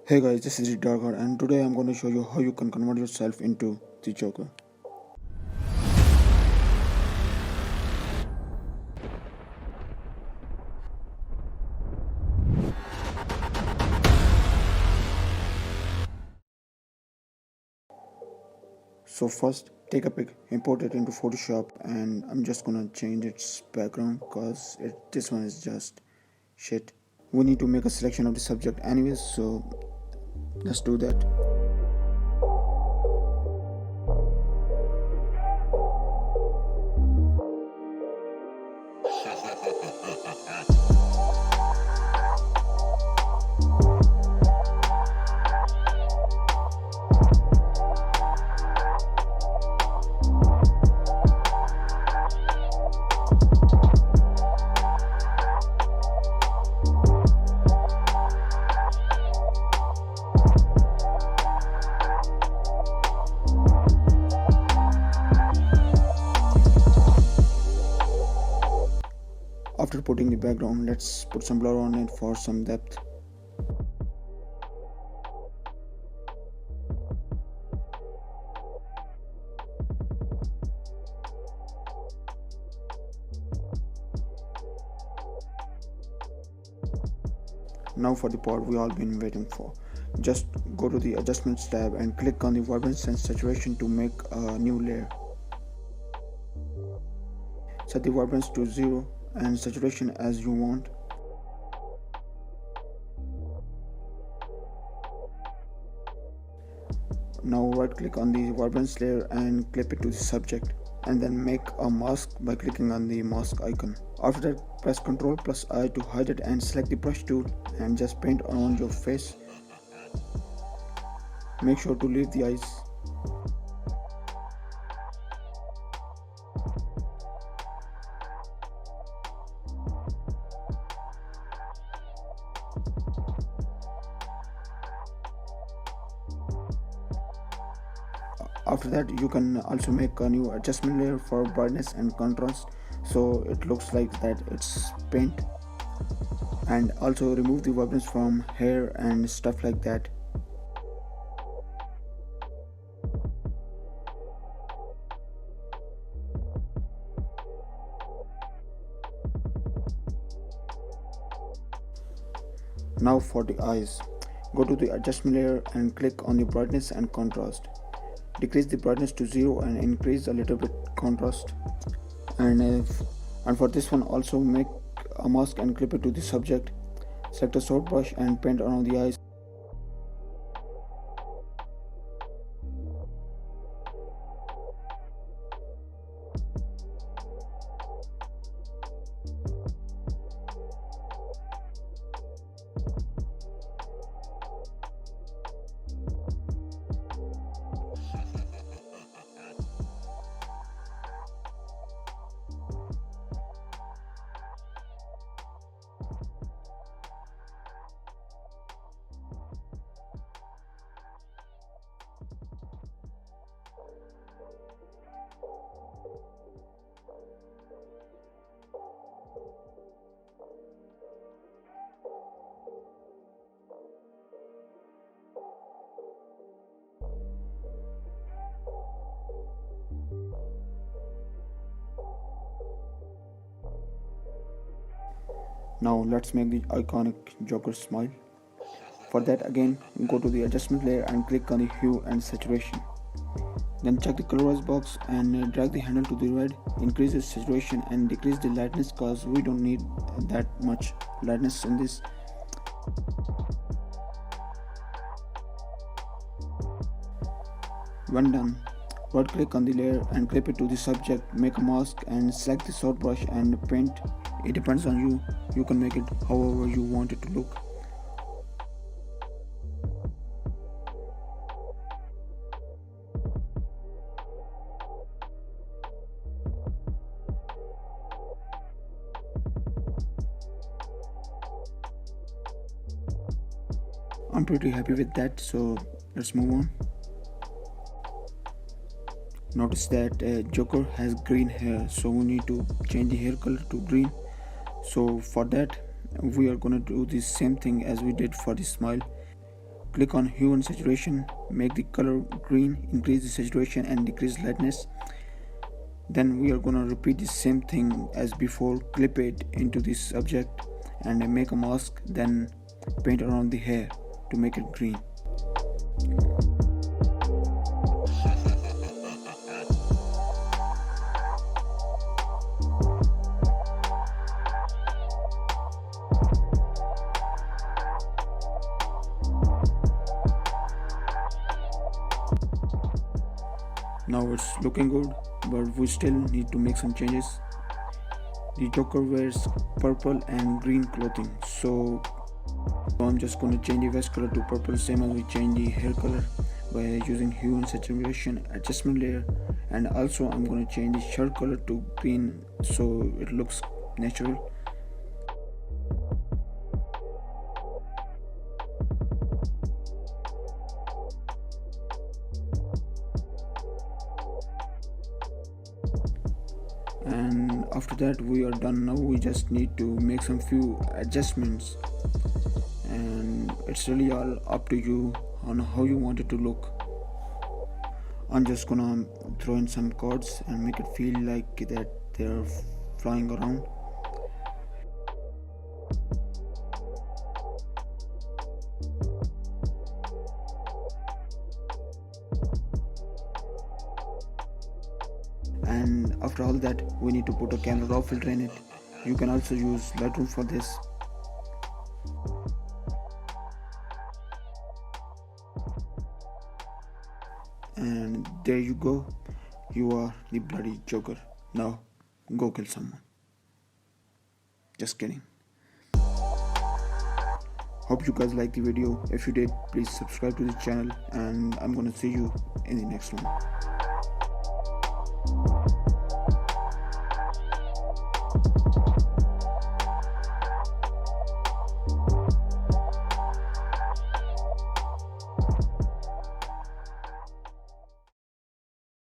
Hey guys, this is Hart and today I'm going to show you how you can convert yourself into the Joker. So first, take a pic, import it into Photoshop, and I'm just gonna change its background because this one is just shit. We need to make a selection of the subject anyways, so let's do that. After putting the background, let's put some blur on it for some depth. Now for the part we all been waiting for. Just go to the adjustments tab and click on the vibrance and saturation to make a new layer. Set the vibrance to 0 and saturation as you want. Now right click on the vibrance layer and clip it to the subject, and then make a mask by clicking on the mask icon. After that, press Ctrl plus I to hide it and select the brush tool and just paint around your face. Make sure to leave the eyes. After that, you can also make a new adjustment layer for brightness and contrast, so it looks like that it's paint, and also remove the vibrance from hair and stuff like that. Now for the eyes, go to the adjustment layer and click on the brightness and contrast. Decrease the brightness to 0 and increase a little bit contrast. And for this one, also make a mask and clip it to the subject. Select a soft brush and paint around the eyes. Now let's make the iconic Joker smile. For that, again go to the adjustment layer and click on the hue and saturation. Then check the colorize box and drag the handle to the red. Increase the saturation and decrease the lightness because we don't need that much lightness in this. When done, right click on the layer and clip it to the subject, make a mask and select the soft brush and paint. It depends on you, you can make it however you want it to look. I'm pretty happy with that, so let's move on. Notice that Joker has green hair, so we need to change the hair color to green. So for that, we are gonna do the same thing as we did for the smile. click on hue and saturation, make the color green, increase the saturation and decrease lightness. Then we are gonna repeat the same thing as before, clip it into this object and make a mask, then paint around the hair to make it green. Now it's looking good, but we still need to make some changes. The Joker wears purple and green clothing, so I'm just going to change the vest color to purple, same as we change the hair color by using hue and saturation adjustment layer. And also I'm going to change the shirt color to green so it looks natural. And after that we are done. Now we just need to make some few adjustments, and it's really all up to you on how you want it to look. I'm just gonna throw in some chords and make it feel like that they're flying around. And after all that, we need to put a camera raw filter in it. You can also use Lightroom for this. And there you go, you are the bloody Joker. Now go kill someone. Just kidding. Hope you guys liked the video. If you did, please subscribe to the channel, and I'm gonna see you in the next one.